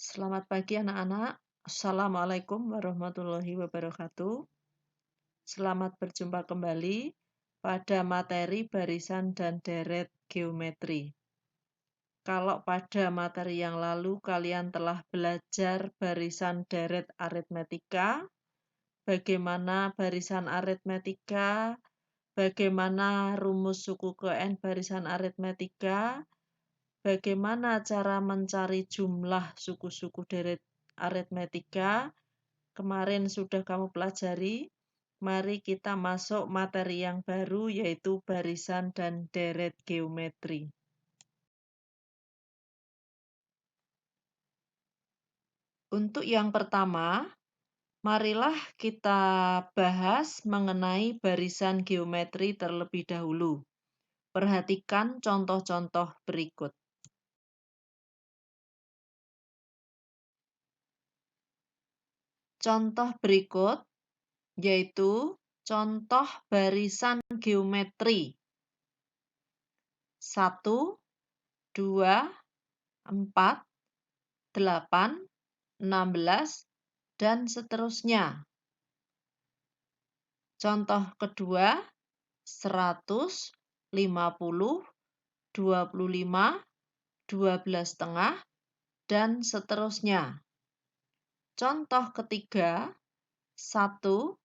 Selamat pagi anak-anak. Assalamualaikum warahmatullahi wabarakatuh. Selamat berjumpa kembali pada materi barisan dan deret geometri. Kalau pada materi yang lalu kalian telah belajar barisan deret aritmetika, bagaimana barisan aritmetika, bagaimana rumus suku ke N barisan aritmetika, bagaimana cara mencari jumlah suku-suku deret aritmetika. Kemarin sudah kamu pelajari. Mari kita masuk materi yang baru, yaitu barisan dan deret geometri. Untuk yang pertama, marilah kita bahas mengenai barisan geometri terlebih dahulu. Perhatikan contoh-contoh berikut. Contoh berikut yaitu contoh barisan geometri. 1, 2, 4, 8, 16, dan seterusnya. Contoh kedua, 100, 50, 25, 12,5, dan seterusnya. Contoh ketiga, 1,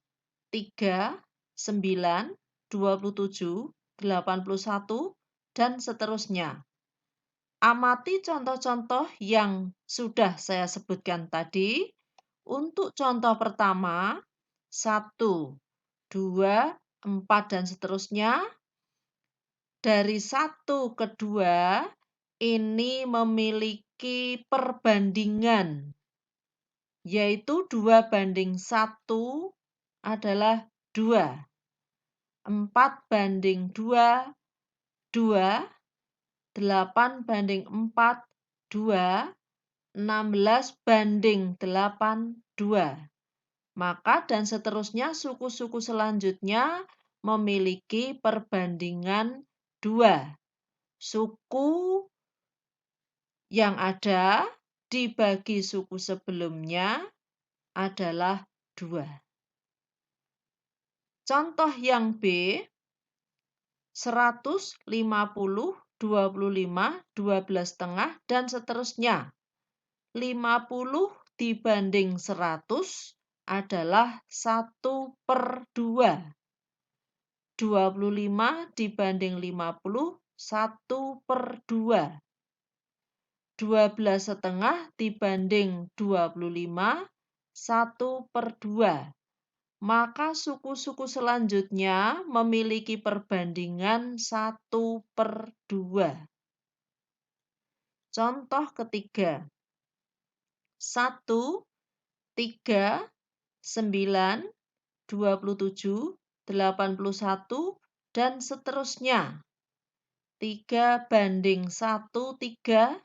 3, 9, 27, 81, dan seterusnya. Amati contoh-contoh yang sudah saya sebutkan tadi. Untuk contoh pertama, 1, 2, 4, dan seterusnya. Dari 1 ke 2, ini memiliki perbandingan, yaitu 2:1 adalah 2. 4:2, 2. 8:4, 2. 16:8, 2. Maka dan seterusnya suku-suku selanjutnya memiliki perbandingan 2. Suku yang ada dibagi suku sebelumnya adalah 2. Contoh yang B, 100, 50, 25, 12,5, dan seterusnya. 50 dibanding 100 adalah 1/2. 25 dibanding 50, 1/2. 12,5 dibanding 25, 1/2. Maka suku-suku selanjutnya memiliki perbandingan 1/2. Contoh ketiga. 1, 3, 9, 27, 81, dan seterusnya. 3:1, 3,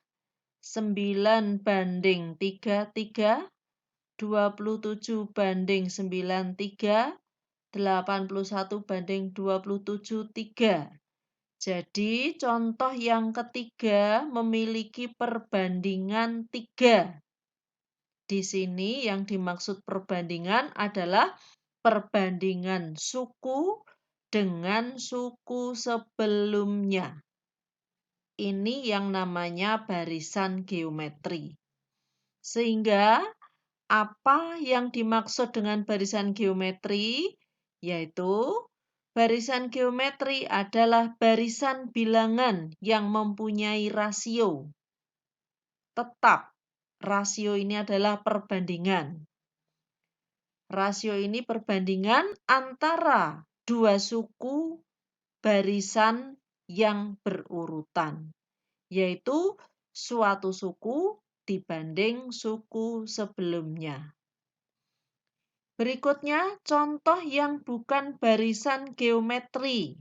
9:3, 3, 27:9, 3, 81:27, 3. Jadi contoh yang ketiga memiliki perbandingan 3. Di sini yang dimaksud perbandingan adalah perbandingan suku dengan suku sebelumnya. Ini yang namanya barisan geometri. Sehingga apa yang dimaksud dengan barisan geometri? Yaitu barisan geometri adalah barisan bilangan yang mempunyai rasio tetap. Rasio ini adalah perbandingan. Rasio ini perbandingan antara dua suku barisan yang berurutan, yaitu suatu suku dibanding suku sebelumnya. Berikutnya, contoh yang bukan barisan geometri.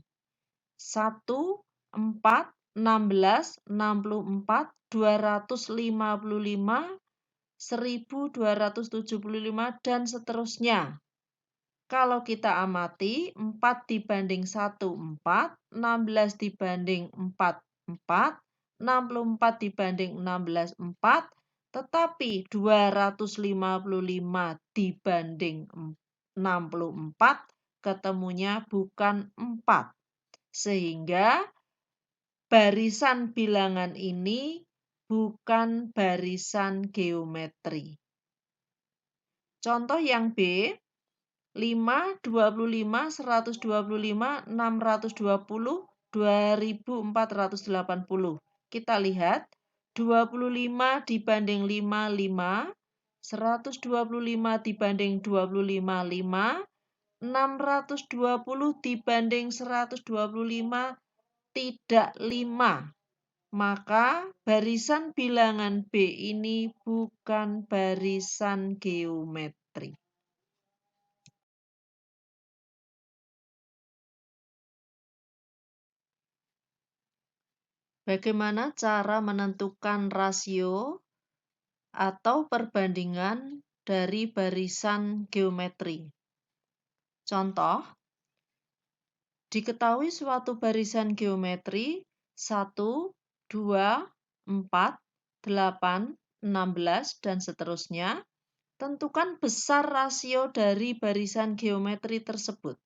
1, 4, 16, 64, 255, 1275, dan seterusnya. Kalau kita amati, 4 dibanding 1, 4, 16 dibanding 4, 4, 64 dibanding 16, 4, Tetapi 255 dibanding 64 ketemunya bukan 4. Sehingga barisan bilangan ini bukan barisan geometri. Contoh yang B, 5, 25, 125, 620, 2480. Kita lihat, 25 dibanding 5, 5. 125 dibanding 25, 5. 620 dibanding 125, tidak 5. Maka barisan bilangan B ini bukan barisan geometri. Bagaimana cara menentukan rasio atau perbandingan dari barisan geometri? Contoh, diketahui suatu barisan geometri 1, 2, 4, 8, 16, dan seterusnya. Tentukan besar rasio dari barisan geometri tersebut.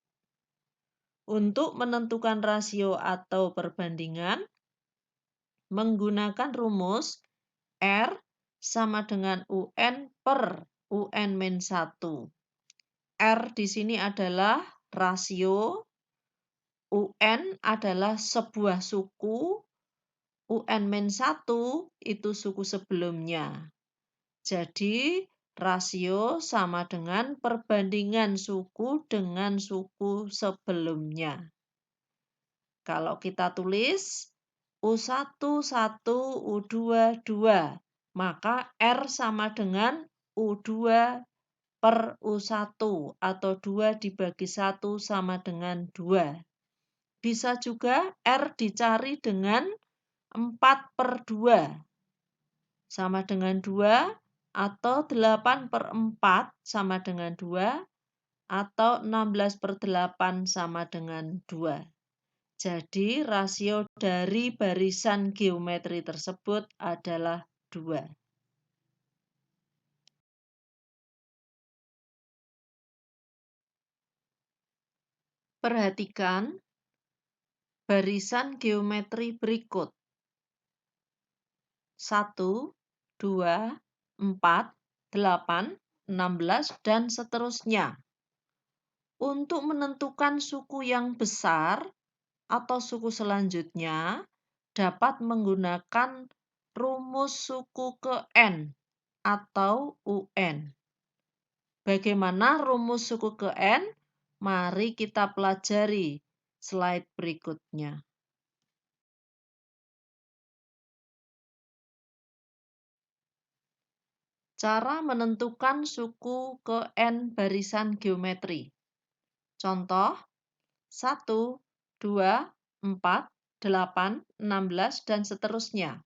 Untuk menentukan rasio atau perbandingan, menggunakan rumus R sama dengan UN per UN-1. R di sini adalah rasio, UN adalah sebuah suku, UN-1 itu suku sebelumnya. Jadi, rasio sama dengan perbandingan suku dengan suku sebelumnya. Kalau kita tulis U1, 1, U2, 2, maka R sama dengan U2 per U1 atau 2 dibagi 1 sama dengan 2. Bisa juga R dicari dengan 4 per 2 sama dengan 2 atau 8 per 4 sama dengan 2 atau 16 per 8 sama dengan 2. Jadi, rasio dari barisan geometri tersebut adalah 2. Perhatikan barisan geometri berikut. 1, 2, 4, 8, 16, dan seterusnya. Untuk menentukan suku yang besar atau suku selanjutnya, dapat menggunakan rumus suku ke N atau UN. Bagaimana rumus suku ke N? Mari kita pelajari slide berikutnya. Cara menentukan suku ke N barisan geometri. Contoh, 1, 2, 4, 8, 16, dan seterusnya.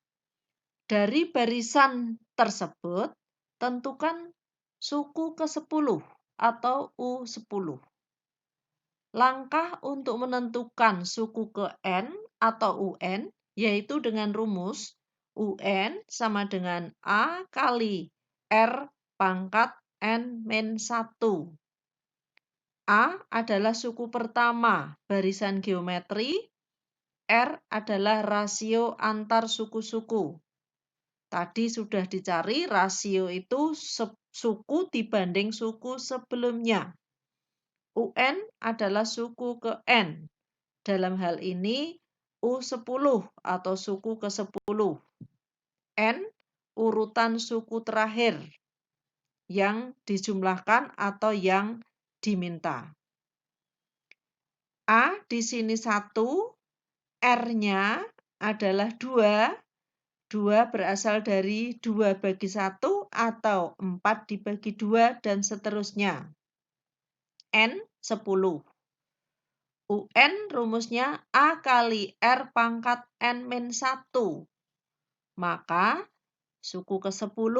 Dari barisan tersebut, tentukan suku ke-10 atau U10. Langkah untuk menentukan suku ke N atau UN, yaitu dengan rumus UN sama dengan A kali R pangkat N-1. A adalah suku pertama barisan geometri, R adalah rasio antar suku-suku. Tadi sudah dicari rasio itu suku dibanding suku sebelumnya. UN adalah suku ke N. Dalam hal ini U10 atau suku ke-10. N urutan suku terakhir yang dijumlahkan atau yang diminta. A di sini 1, R-nya adalah 2. 2 berasal dari 2 bagi 1 atau 4 dibagi 2 dan seterusnya. N 10. UN rumusnya A kali R pangkat N-1. Maka suku ke-10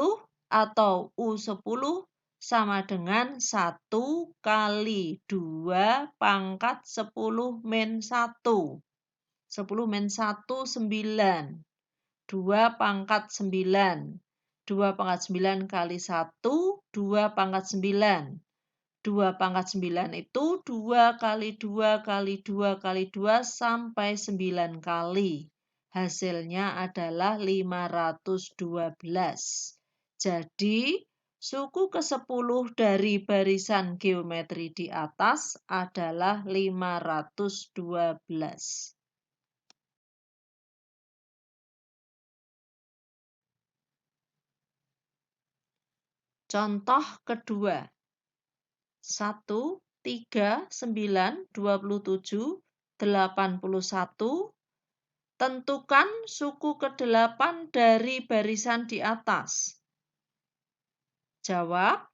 atau U10 sama dengan 1 kali 2 pangkat 10 min 1. 10 min 1, 9. 2 pangkat 9. 2 pangkat 9 kali 1, 2 pangkat 9. 2 pangkat 9 itu 2 kali 2 kali 2 kali 2 sampai 9 kali. Hasilnya adalah 512. Jadi, suku ke-10 dari barisan geometri di atas adalah 512. Contoh kedua. 1, 3, 9, 27, 81. Tentukan suku ke-8 dari barisan di atas. Jawab,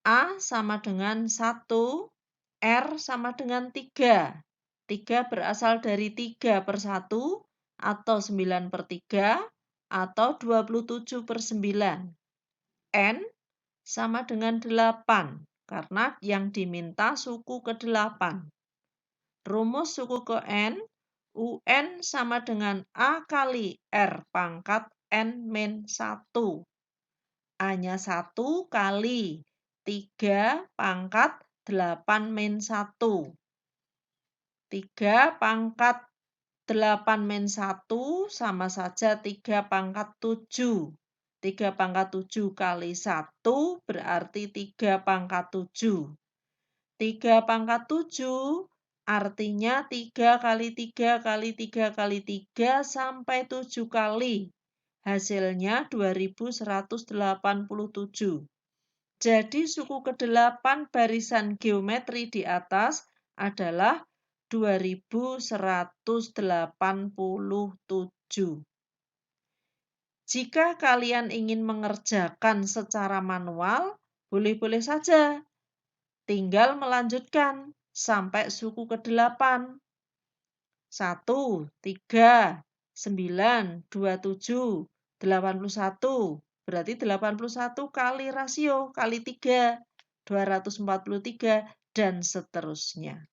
A sama dengan 1, R sama dengan 3. 3 berasal dari 3/1 atau 9/3 atau 27/9. N sama dengan 8 karena yang diminta suku ke-8. Rumus suku ke N, UN sama dengan A kali R pangkat N-1. A-nya 1 kali 3 pangkat 8-1. 3 pangkat 8-1 sama saja 3 pangkat 7. 3 pangkat 7 kali 1 berarti 3 pangkat 7. 3 pangkat 7 artinya 3 kali 3 kali 3 kali 3 sampai 7 kali. Hasilnya 2187. Jadi suku ke-8 barisan geometri di atas adalah 2187. Jika kalian ingin mengerjakan secara manual, boleh-boleh saja. Tinggal melanjutkan sampai suku ke-8. 1, 3, 9, 27, 81. Berarti 81 kali rasio kali 3, 243, dan seterusnya.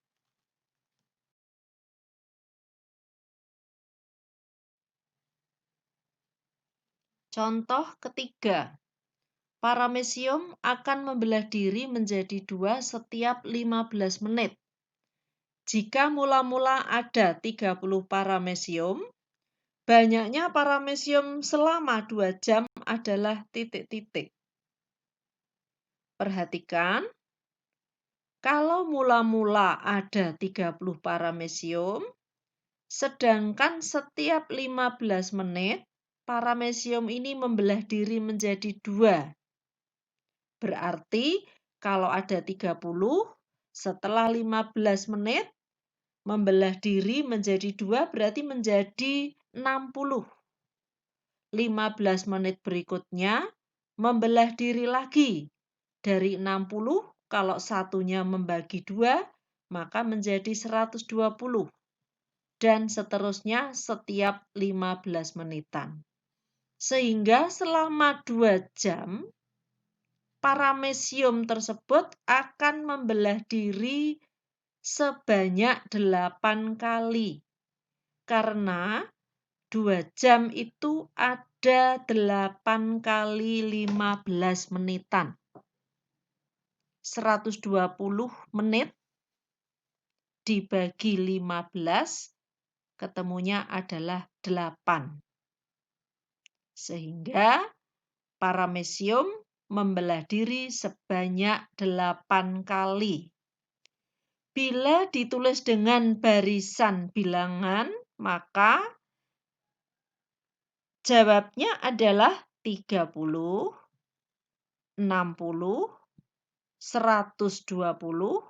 Contoh ketiga. Paramecium akan membelah diri menjadi 2 setiap 15 menit. Jika mula-mula ada 30 paramecium, banyaknya paramecium selama 2 jam adalah titik-titik. Perhatikan, kalau mula-mula ada 30 paramecium, sedangkan setiap 15 menit, paramecium ini membelah diri menjadi 2. Berarti kalau ada 30, setelah 15 menit, membelah diri menjadi 2 berarti menjadi 60. 15 menit berikutnya, membelah diri lagi. Dari 60, kalau satunya membagi 2, maka menjadi 120. Dan seterusnya setiap 15 menitan. Sehingga selama 2 jam, paramecium tersebut akan membelah diri sebanyak 8 kali. Karena 2 jam itu ada 8 kali 15 menitan. 120 menit dibagi 15, ketemunya adalah 8. Sehingga paramecium membelah diri sebanyak 8 kali. Bila ditulis dengan barisan bilangan, maka jawabnya adalah 30, 60, 120,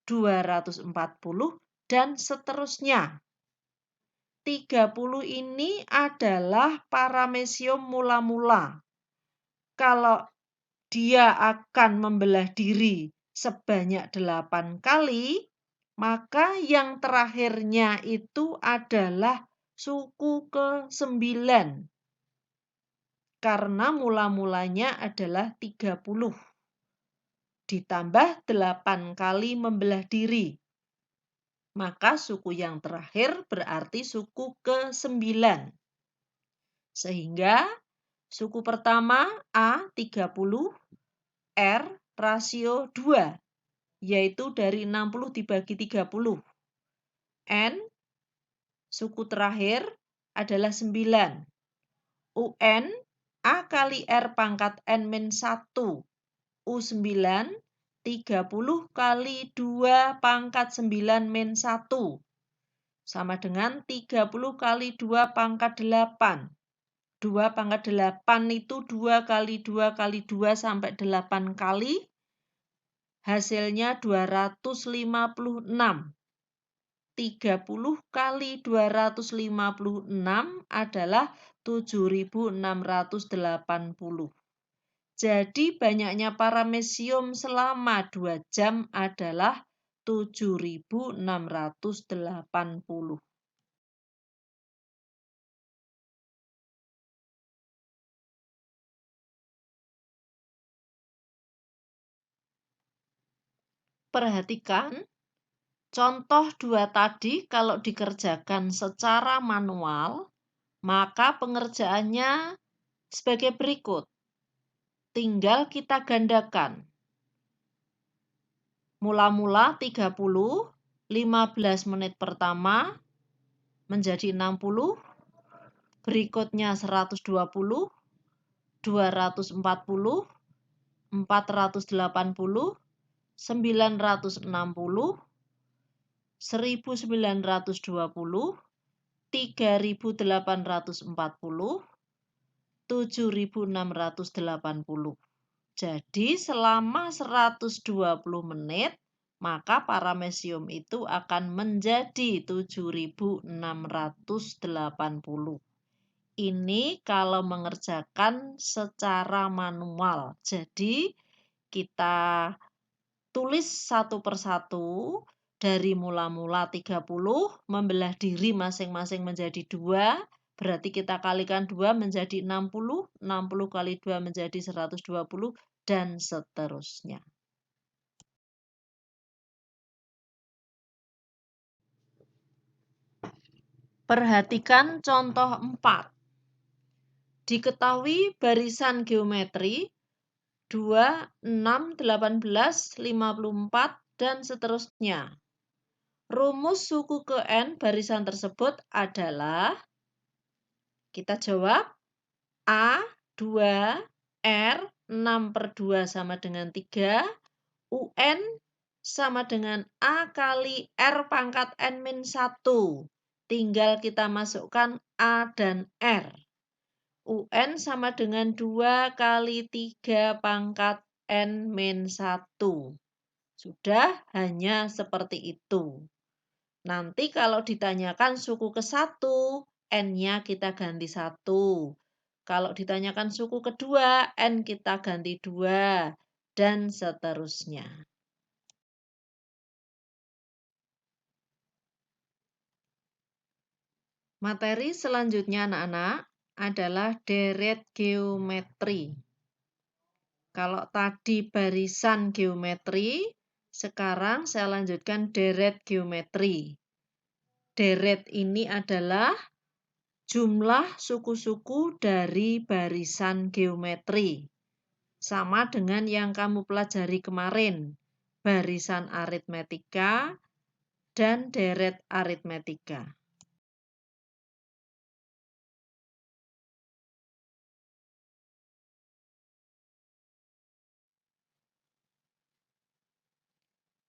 240, dan seterusnya. 30 ini adalah paramecium mula-mula. Kalau dia akan membelah diri sebanyak 8 kali, maka yang terakhirnya itu adalah suku ke-9. Karena mula-mulanya adalah 30. Ditambah 8 kali membelah diri. Maka suku yang terakhir berarti suku ke-9. Sehingga Suku pertama A 30, R rasio 2, yaitu dari 60 dibagi 30. N, suku terakhir adalah 9. UN, A kali R pangkat N-1. U9, 30 kali 2 pangkat 9 min 1. Sama dengan 30 kali 2 pangkat 8. 2 pangkat 8 itu 2 kali 2 kali 2 sampai 8 kali. Hasilnya 256. 30 kali 256 adalah 7.680. Jadi banyaknya paramecium selama 2 jam adalah 7.680. Perhatikan, contoh 2 tadi kalau dikerjakan secara manual, maka pengerjaannya sebagai berikut. Tinggal kita gandakan. Mula-mula 30, 15 menit pertama menjadi 60, berikutnya 120, 240, 480, 960, 1920, 3840, 7680. Jadi selama 120 menit, maka paramecium itu akan menjadi 7680. Ini kalau mengerjakan secara manual. Jadi kita tulis satu persatu dari mula-mula 30, membelah diri masing-masing menjadi 2, berarti kita kalikan 2 menjadi 60, 60 kali 2 menjadi 120, dan seterusnya. Perhatikan contoh 4. Diketahui barisan geometri 2, 6, 18, 54, dan seterusnya. Rumus suku ke N barisan tersebut adalah, kita jawab, A, 2, R, 6/2 sama dengan 3, UN sama dengan A kali R pangkat N-1. Tinggal kita masukkan A dan R. UN sama dengan 2 kali 3 pangkat N-1. Sudah hanya seperti itu. Nanti kalau ditanyakan suku ke-1, N-nya kita ganti 1. Kalau ditanyakan suku kedua, N kita ganti 2. Dan seterusnya. Materi selanjutnya anak-anak adalah deret geometri. Kalau tadi barisan geometri, sekarang saya lanjutkan deret geometri. Deret ini adalah jumlah suku-suku dari barisan geometri. Sama dengan yang kamu pelajari kemarin, barisan aritmetika dan deret aritmetika.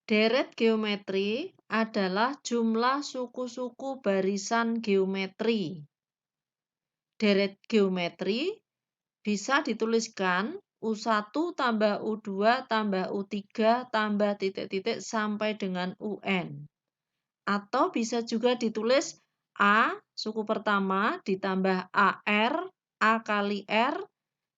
Deret geometri adalah jumlah suku-suku barisan geometri. Deret geometri bisa dituliskan U1 tambah U2 tambah U3 tambah titik-titik sampai dengan UN. Atau bisa juga ditulis A, suku pertama, ditambah AR, A kali R,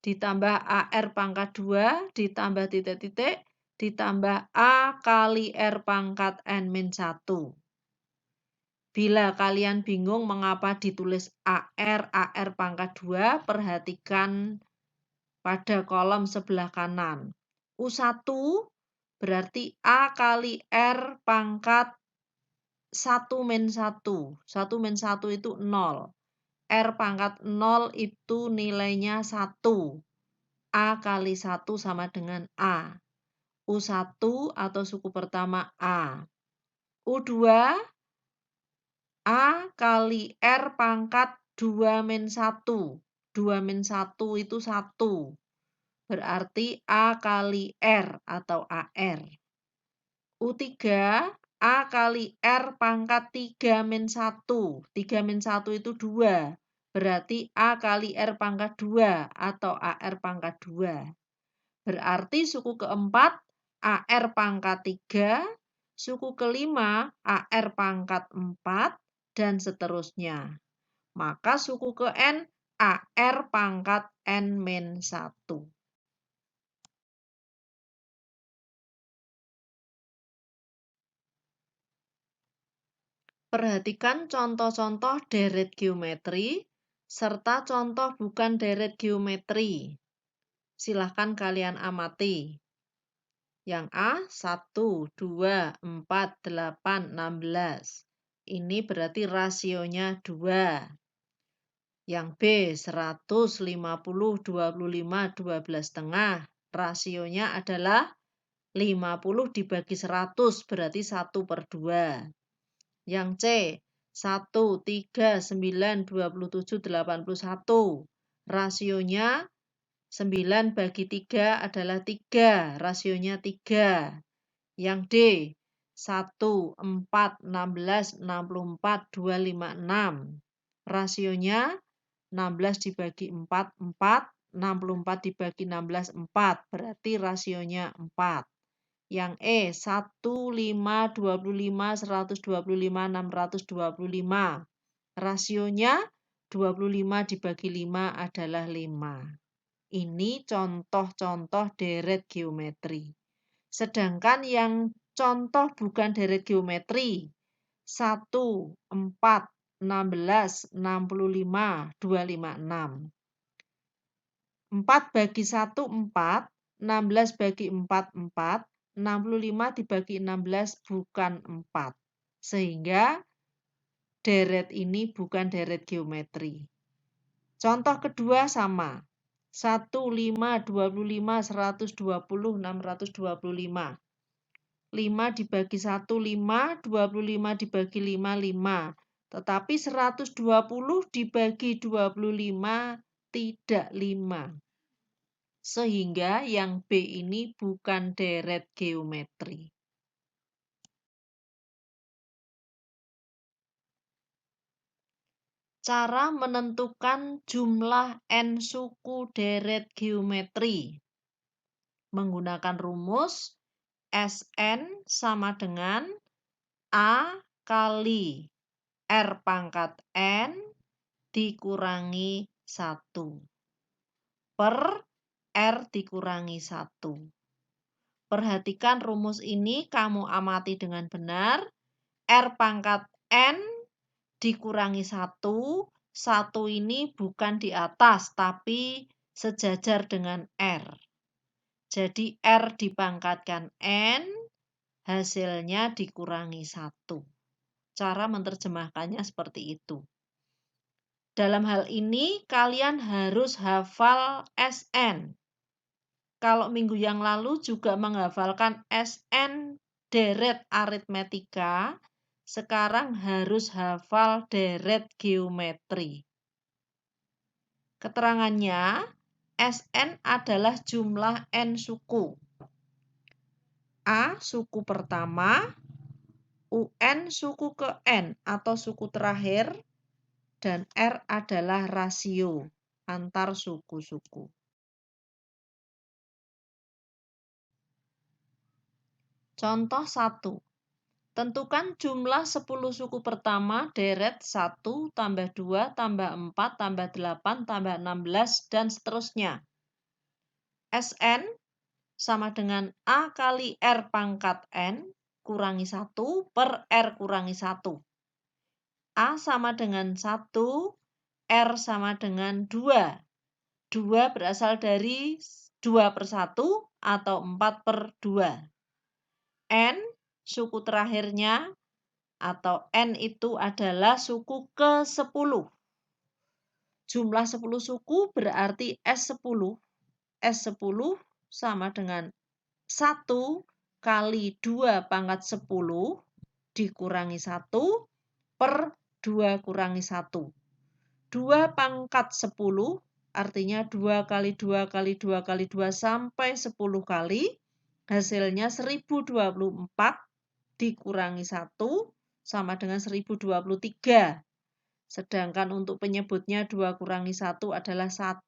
ditambah AR pangkat 2, ditambah titik-titik, ditambah A kali R pangkat N-1. Bila kalian bingung mengapa ditulis AR pangkat 2, perhatikan pada kolom sebelah kanan. U1 berarti A kali R pangkat 1 min 1. 1 min 1 itu 0. R pangkat 0 itu nilainya 1. A kali 1 sama dengan A. U1 atau suku pertama A. U2, A kali R pangkat 2 min 1. 2 min 1 itu 1. Berarti A kali R atau AR. U3, A kali R pangkat 3 min 1. 3 min 1 itu 2. Berarti A kali R pangkat 2 atau AR pangkat 2. Berarti suku keempat AR pangkat 3, suku kelima AR pangkat 4, dan seterusnya. Maka suku ke N AR pangkat N-1. Perhatikan contoh-contoh deret geometri serta contoh bukan deret geometri. Silahkan kalian amati. Yang A, 1, 2, 4, 8, 16. Ini berarti rasionya 2. Yang B, 150, 25, 12,5. Rasionya adalah 50 dibagi 100, berarti 1/2. Yang C, 1, 3, 9, 27, 81. Rasionya 9 bagi 3 adalah 3. Rasionya 3. Yang D, 1, 4, 16, 64, 256. Rasionya 16 dibagi 4, 4. 64 dibagi 16, 4. Berarti rasionya 4. Yang E, 1, 5, 25, 125, 625. Rasionya 25 dibagi 5 adalah 5. Ini contoh-contoh deret geometri. Sedangkan yang contoh bukan deret geometri, 1, 4, 16, 65, 256. 4 bagi 1, 4. 16 bagi 4, 4. 65 dibagi 16 bukan 4. Sehingga deret ini bukan deret geometri. Contoh kedua sama. 1, 5, 25, 120, 625. 5 dibagi 1, 5. 25 dibagi 5, 5. Tetapi 120 dibagi 25 tidak 5. Sehingga yang B ini bukan deret geometri. Cara menentukan jumlah N suku deret geometri. Menggunakan rumus Sn sama dengan A kali R pangkat N dikurangi 1 per R dikurangi 1. Perhatikan rumus ini kamu amati dengan benar. R pangkat N dikurangi 1. 1 ini bukan di atas, tapi sejajar dengan R. Jadi R dipangkatkan N, hasilnya dikurangi 1. Cara menerjemahkannya seperti itu. Dalam hal ini, kalian harus hafal Sn. Kalau minggu yang lalu juga menghafalkan Sn deret aritmetika, sekarang harus hafal deret geometri. Keterangannya, Sn adalah jumlah N suku. A suku pertama, UN suku ke N atau suku terakhir, dan R adalah rasio antar suku-suku. Contoh 1. Tentukan jumlah 10 suku pertama deret 1 tambah 2 tambah 4 tambah 8 tambah 16 dan seterusnya. Sn sama dengan A kali R pangkat N kurangi 1 per R kurangi 1. A sama dengan 1, R sama dengan 2. 2 berasal dari 2/1 atau 4/2. N suku terakhirnya atau N itu adalah suku ke-10. Jumlah 10 suku berarti S10. S10 sama dengan 1 kali 2 pangkat 10 dikurangi 1 per 2 kurangi 1. 2 pangkat 10 artinya 2 kali 2 kali 2 kali 2 sampai 10 kali. Hasilnya 1024 dikurangi 1 sama dengan 1023. Sedangkan untuk penyebutnya 2 kurangi 1 adalah 1.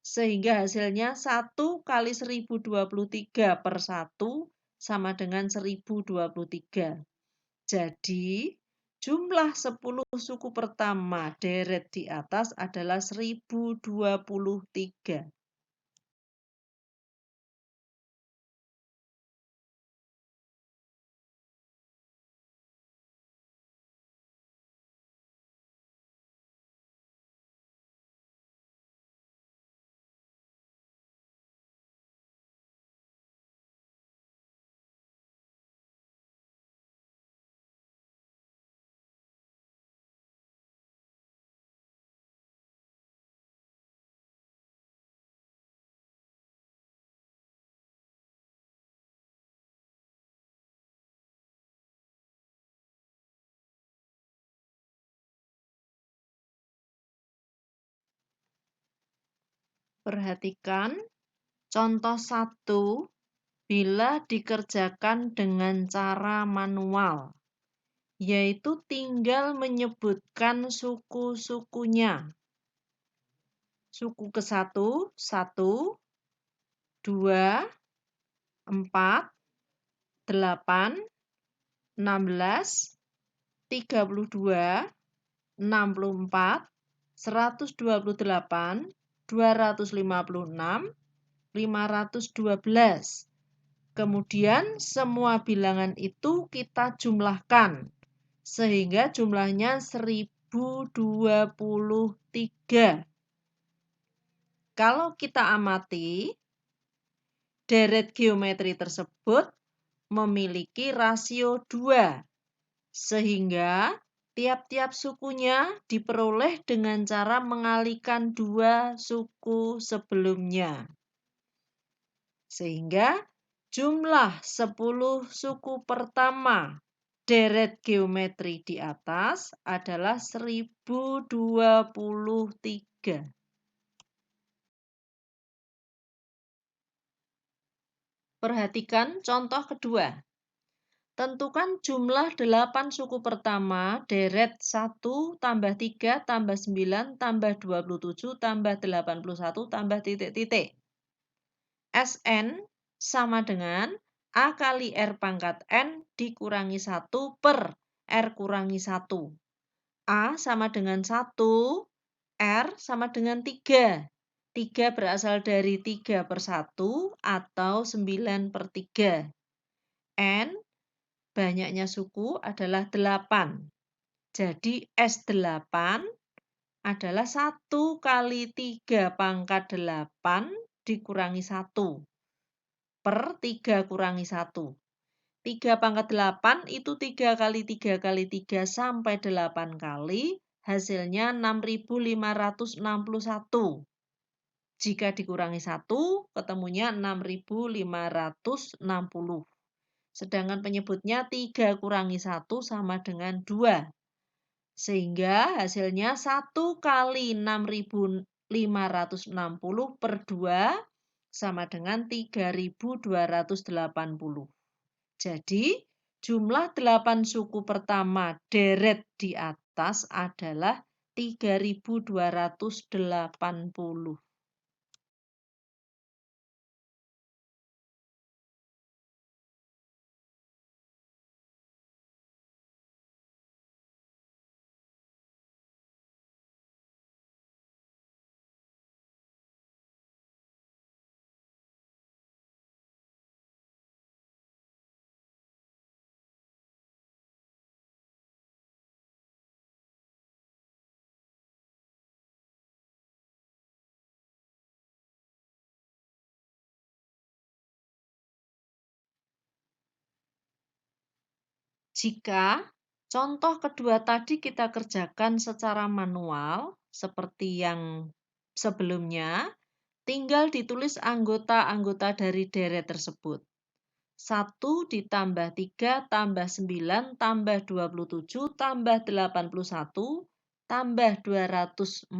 Sehingga hasilnya 1 kali 1023 per 1 sama dengan 1023. Jadi, jumlah 10 suku pertama deret di atas adalah 1023. Perhatikan contoh 1 bila dikerjakan dengan cara manual, yaitu tinggal menyebutkan suku-sukunya. Suku ke-1, 1, 2, 4, 8, 16, 32, 64, 128, 256, 512. Kemudian semua bilangan itu kita jumlahkan sehingga jumlahnya 1023. Kalau kita amati, deret geometri tersebut memiliki rasio 2, sehingga tiap-tiap sukunya diperoleh dengan cara mengalihkan 2 suku sebelumnya. Sehingga jumlah 10 suku pertama deret geometri di atas adalah 1023. Perhatikan contoh kedua. Tentukan jumlah 8 suku pertama deret 1 tambah 3 tambah 9 tambah 27 tambah 81 tambah titik-titik. Sn sama dengan A kali R pangkat N dikurangi 1 per R kurangi 1. A sama dengan 1, R sama dengan 3. 3 berasal dari 3 per 1 atau 9 per 3. N, banyaknya suku adalah 8. Jadi S8 adalah 1 kali 3 pangkat 8 dikurangi 1 per 3 kurangi 1. 3 pangkat 8 itu 3 kali 3 kali 3 sampai 8 kali. Hasilnya 6.561. Jika dikurangi 1, ketemunya 6.560. Sedangkan penyebutnya 3 kurangi 1 sama dengan 2. Sehingga hasilnya 1 kali 6.560 per 2 sama dengan 3.280. Jadi, jumlah 8 suku pertama deret di atas adalah 3.280. Jika contoh kedua tadi kita kerjakan secara manual, seperti yang sebelumnya, tinggal ditulis anggota-anggota dari deret tersebut. 1 ditambah 3 tambah 9 tambah 27 tambah 81 tambah 243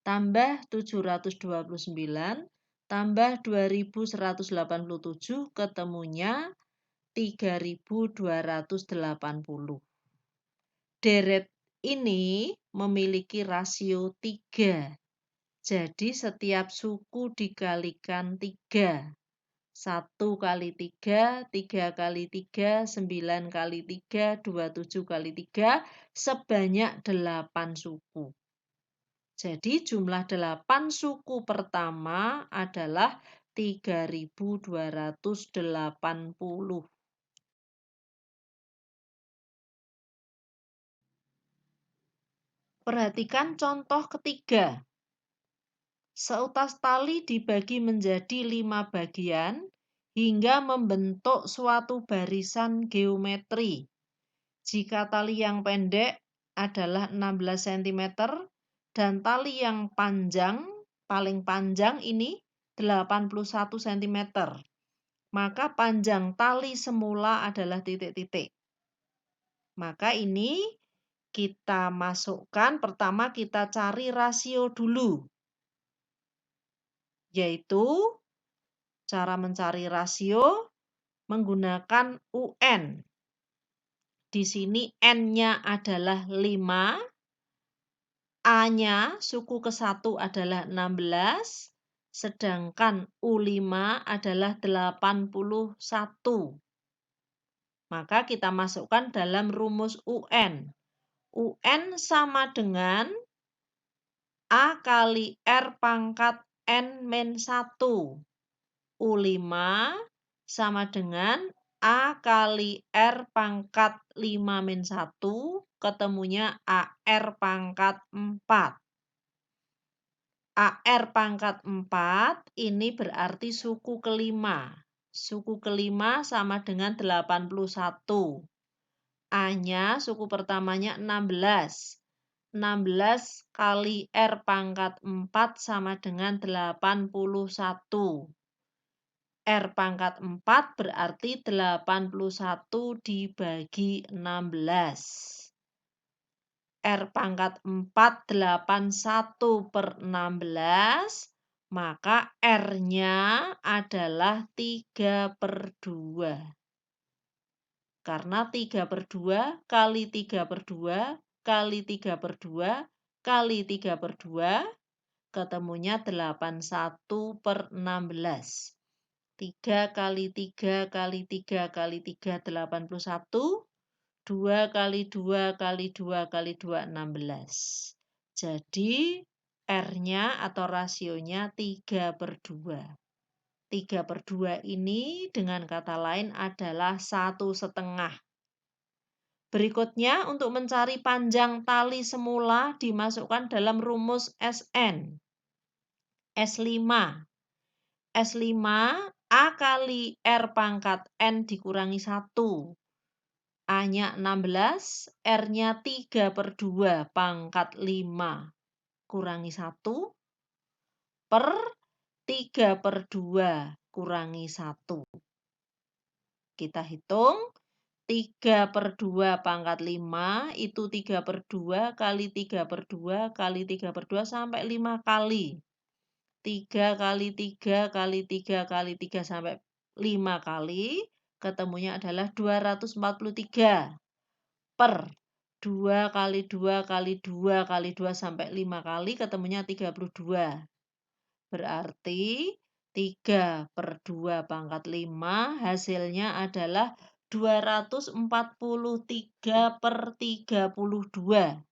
tambah 729 tambah 2187 ketemunya 3280. Deret ini memiliki rasio 3. Jadi setiap suku dikalikan 3. 1 kali 3, 3 kali 3, 9 kali 3, 27 kali 3, sebanyak 8 suku. Jadi jumlah 8 suku pertama adalah 3280. Perhatikan contoh ketiga. Seutas tali dibagi menjadi 5 bagian hingga membentuk suatu barisan geometri. Jika tali yang pendek adalah 16 cm dan tali yang panjang, paling panjang ini 81 cm, maka panjang tali semula adalah titik-titik. Maka ini kita masukkan, pertama kita cari rasio dulu, yaitu cara mencari rasio menggunakan UN. Di sini N-nya adalah 5, A-nya suku ke-1 adalah 16, sedangkan U5 adalah 81. Maka kita masukkan dalam rumus UN. UN sama dengan A kali R pangkat N-1. U5 sama dengan A kali R pangkat 5-1, ketemunya AR pangkat 4. AR pangkat 4 ini berarti suku kelima. Suku kelima sama dengan 81. A-nya suku pertamanya 16. 16 kali R pangkat 4 sama dengan 81. R pangkat 4 berarti 81 dibagi 16. R pangkat 4, 81/16, maka R-nya adalah 3/2. Karena 3/2 kali 3/2 kali 3/2 kali 3/2, ketemunya 81/16. 3 kali 3 kali 3 kali 3, 81. 2 kali 2 kali 2 kali 2, 16. Jadi R-nya atau rasionya 3/2. 3/2 ini dengan kata lain adalah 1/2. Berikutnya untuk mencari panjang tali semula dimasukkan dalam rumus SN. S5. S5 A kali R pangkat N dikurangi 1. A-nya 16, R-nya 3/2 pangkat 5 kurangi 1 per 3/2 kurangi 1. Kita hitung 3/2 pangkat 5 itu 3/2 kali 3/2 kali 3/2 sampai 5 kali. 3 kali 3 kali 3 kali 3 sampai 5 kali, ketemunya adalah 243 per 2 kali 2 kali 2 kali 2 sampai 5 kali, ketemunya 32. Berarti 3/2 pangkat 5 hasilnya adalah 243/32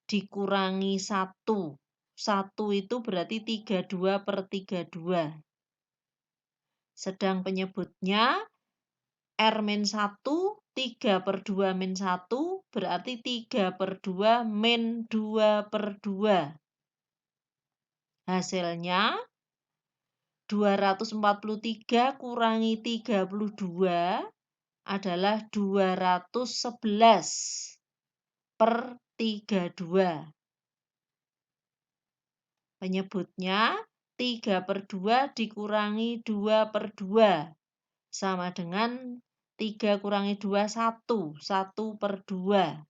dikurangi 1. 1 itu berarti 32/32. Sedang penyebutnya R-1, 3/2-1 berarti 3/2-2/2. Hasilnya 243 kurangi 32 adalah 211/32. Penyebutnya 3/2 dikurangi 2/2 sama dengan 3 kurangi 2, 1. 1/2.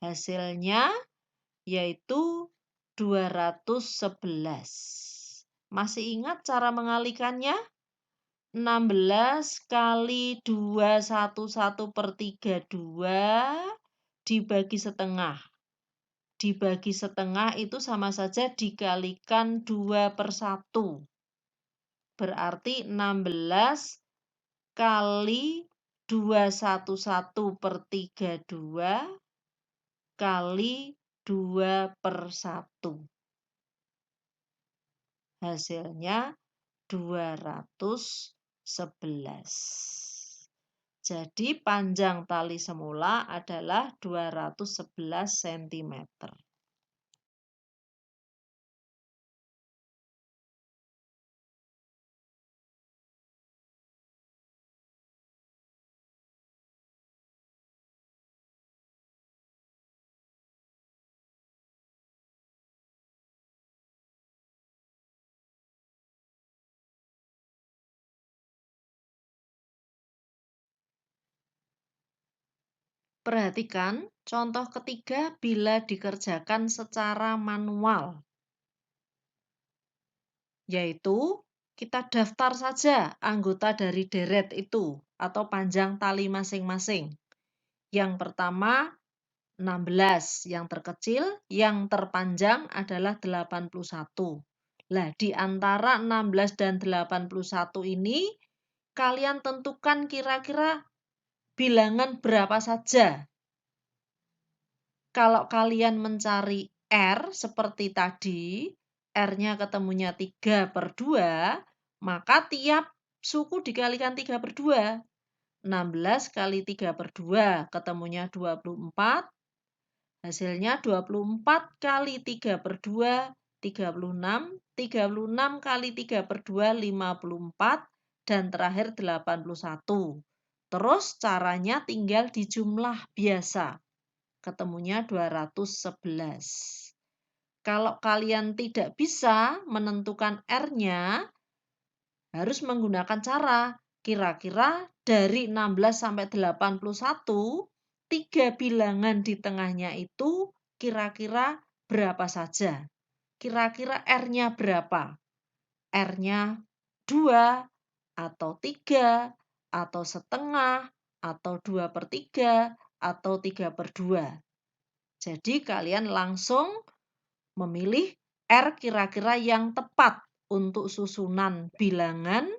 Hasilnya yaitu 211. Masih ingat cara mengalikannya? 16 kali 211/32 dibagi setengah. Dibagi setengah itu sama saja dikalikan 2/1. Berarti 16 kali 211/32 kali 2/1. Hasilnya 211. Jadi panjang tali semula adalah 211 cm. Perhatikan contoh ketiga bila dikerjakan secara manual. Yaitu kita daftar saja anggota dari deret itu atau panjang tali masing-masing. Yang pertama 16, yang terkecil, yang terpanjang adalah 81. Lah, di antara 16 dan 81 ini kalian tentukan kira-kira bilangan berapa saja. Kalau kalian mencari R seperti tadi, R-nya ketemunya 3/2, maka tiap suku dikalikan 3/2. 16 kali 3/2 ketemunya 24. Hasilnya 24 kali 3/2, 36. 36 kali 3/2, 54. Dan terakhir 81. Terus caranya tinggal dijumlah biasa. Ketemunya 211. Kalau kalian tidak bisa menentukan R-nya, harus menggunakan cara kira-kira dari 16 sampai 81, 3 bilangan di tengahnya itu kira-kira berapa saja? Kira-kira R-nya berapa? R-nya 2, atau 3, atau setengah, atau 2/3, atau 3/2. Jadi kalian langsung memilih R kira-kira yang tepat untuk susunan bilangan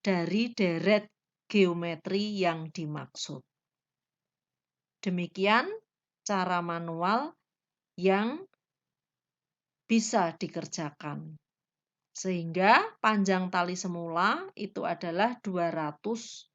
dari deret geometri yang dimaksud. Demikian cara manual yang bisa dikerjakan. Sehingga panjang tali semula itu adalah 211.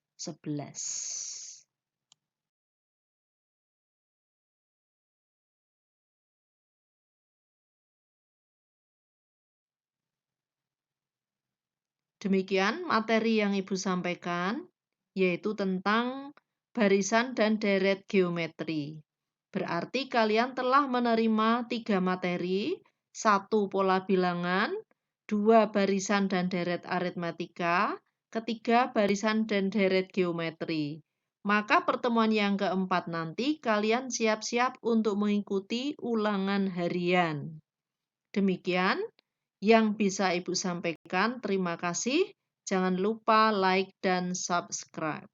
Demikian materi yang Ibu sampaikan, yaitu tentang barisan dan deret geometri. Berarti kalian telah menerima 3 materi, 1 pola bilangan, 2 barisan dan deret aritmatika, ketiga barisan dan deret geometri. Maka pertemuan yang keempat nanti kalian siap-siap untuk mengikuti ulangan harian. Demikian yang bisa Ibu sampaikan. Terima kasih. Jangan lupa like dan subscribe.